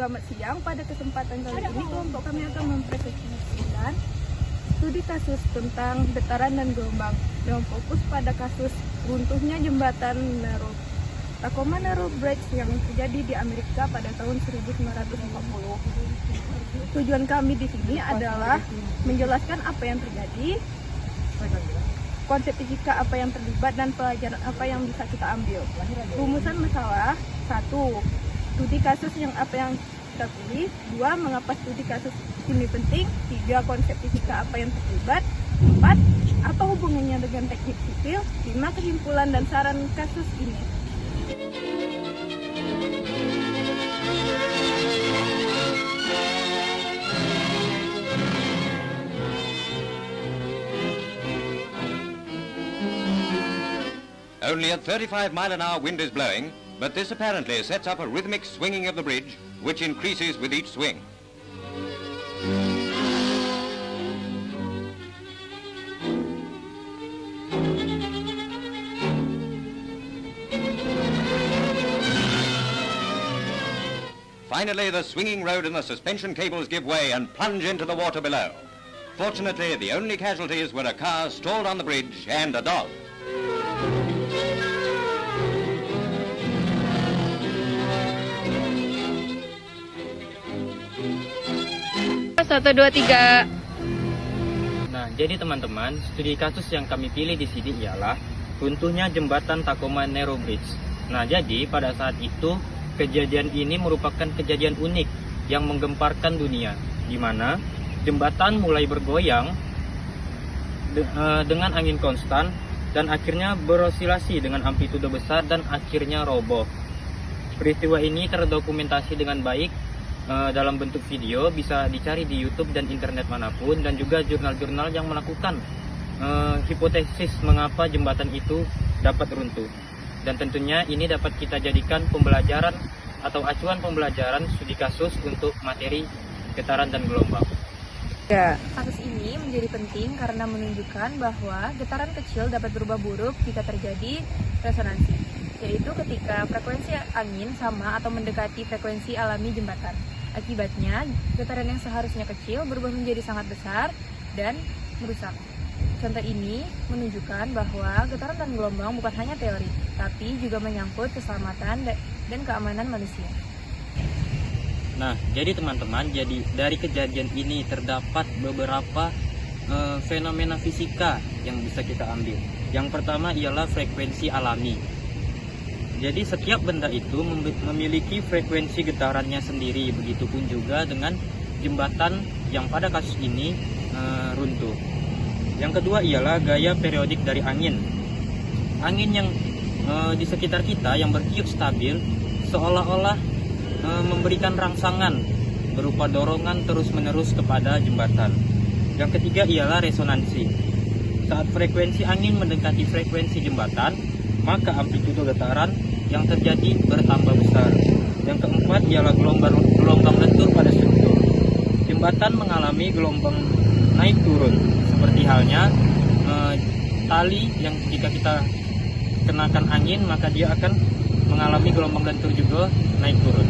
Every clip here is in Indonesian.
Selamat siang, pada kesempatan kali ini kelompok kami akan mempresentasikan studi kasus tentang getaran dan gelombang dengan fokus pada kasus runtuhnya jembatan Tacoma Narrow Bridge yang terjadi di Amerika pada tahun 1940. Tujuan kami di sini adalah menjelaskan apa yang terjadi, konsep fisika apa yang terlibat, dan pelajaran apa yang bisa kita ambil. Rumusan masalah: 1. Studi kasus yang apa yang kita pilih. 2. Mengapa studi kasus ini penting. 3. Konsep fisika apa yang terlibat. 4. Apa hubungannya dengan teknik sipil. 5. Kesimpulan dan saran kasus ini. Only a 35-mile-an-hour wind is blowing, but this apparently sets up a rhythmic swinging of the bridge, which increases with each swing. Finally, the swinging road and the suspension cables give way and plunge into the water below. Fortunately, the only casualties were a car stalled on the bridge and a dog. Satu, dua, tiga. Nah, jadi teman-teman, studi kasus yang kami pilih di sini ialah runtuhnya jembatan Tacoma Narrow Bridge. Nah, jadi pada saat itu kejadian ini merupakan kejadian unik yang menggemparkan dunia, di mana jembatan mulai bergoyang dengan angin konstan dan akhirnya berosilasi dengan amplitude besar dan akhirnya roboh. Peristiwa ini terdokumentasi dengan baik dalam bentuk video, bisa dicari di YouTube dan internet manapun, dan juga jurnal-jurnal yang melakukan hipotesis mengapa jembatan itu dapat runtuh. Dan tentunya ini dapat kita jadikan pembelajaran atau acuan pembelajaran studi kasus untuk materi getaran dan gelombang. Kasus ini menjadi penting karena menunjukkan bahwa getaran kecil dapat berubah buruk jika terjadi resonansi, yaitu ketika frekuensi angin sama atau mendekati frekuensi alami jembatan. Akibatnya, getaran yang seharusnya kecil berubah menjadi sangat besar dan merusak. Contoh ini menunjukkan bahwa getaran dan gelombang bukan hanya teori, tapi juga menyangkut keselamatan dan keamanan manusia. Nah, jadi teman-teman, dari kejadian ini terdapat beberapa fenomena fisika yang bisa kita ambil. Yang pertama ialah frekuensi alami. Jadi setiap benda itu memiliki frekuensi getarannya sendiri, begitupun juga dengan jembatan yang pada kasus ini runtuh. Yang kedua ialah gaya periodik dari angin. Angin yang di sekitar kita yang bertiup stabil seolah-olah memberikan rangsangan berupa dorongan terus-menerus kepada jembatan. Yang ketiga ialah resonansi. Saat frekuensi angin mendekati frekuensi jembatan, maka amplitude getaran yang terjadi bertambah besar. Yang keempat ialah gelombang lentur pada struktur. Jembatan mengalami gelombang naik turun, seperti halnya tali yang jika kita kenakan angin maka dia akan mengalami gelombang lentur juga naik turun.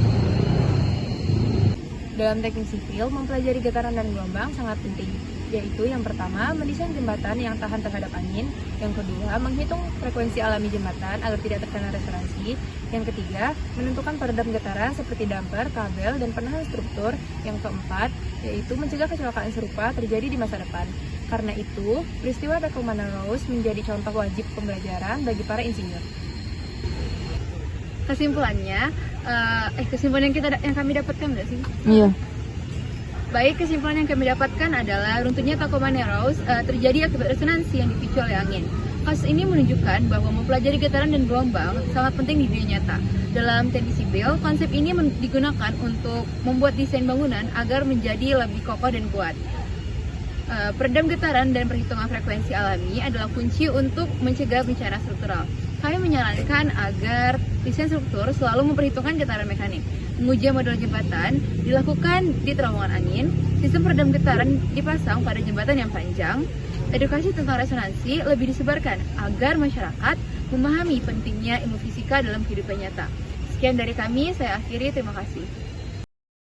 Dalam teknik sipil, mempelajari getaran dan gelombang sangat penting, yaitu yang pertama, mendesain jembatan yang tahan terhadap angin. Yang kedua, menghitung frekuensi alami jembatan agar tidak terkena resonansi. Yang ketiga, menentukan peredam getaran seperti damper, kabel, dan penahan struktur. Yang keempat, yaitu mencegah kecelakaan serupa terjadi di masa depan. Karena itu, peristiwa Tacoma Narrow menjadi contoh wajib pembelajaran bagi para insinyur. Kesimpulannya, kesimpulan yang kami dapatkan nggak sih? Iya. Baik, kesimpulan yang kami dapatkan adalah runtuhnya Tacoma Narrow terjadi akibat resonansi yang dipicu oleh angin. Kasus ini menunjukkan bahwa mempelajari getaran dan gelombang sangat penting di dunia nyata. Dalam teknik sipil, konsep ini digunakan untuk membuat desain bangunan agar menjadi lebih kokoh dan kuat. Peredam getaran dan perhitungan frekuensi alami adalah kunci untuk mencegah bencana struktural. Kami menyarankan agar desain struktur selalu memperhitungkan getaran mekanik. Menguji model jembatan dilakukan di terowongan angin, sistem peredam getaran dipasang pada jembatan yang panjang, edukasi tentang resonansi lebih disebarkan agar masyarakat memahami pentingnya ilmu fisika dalam kehidupan nyata. Sekian dari kami, saya akhiri, terima kasih.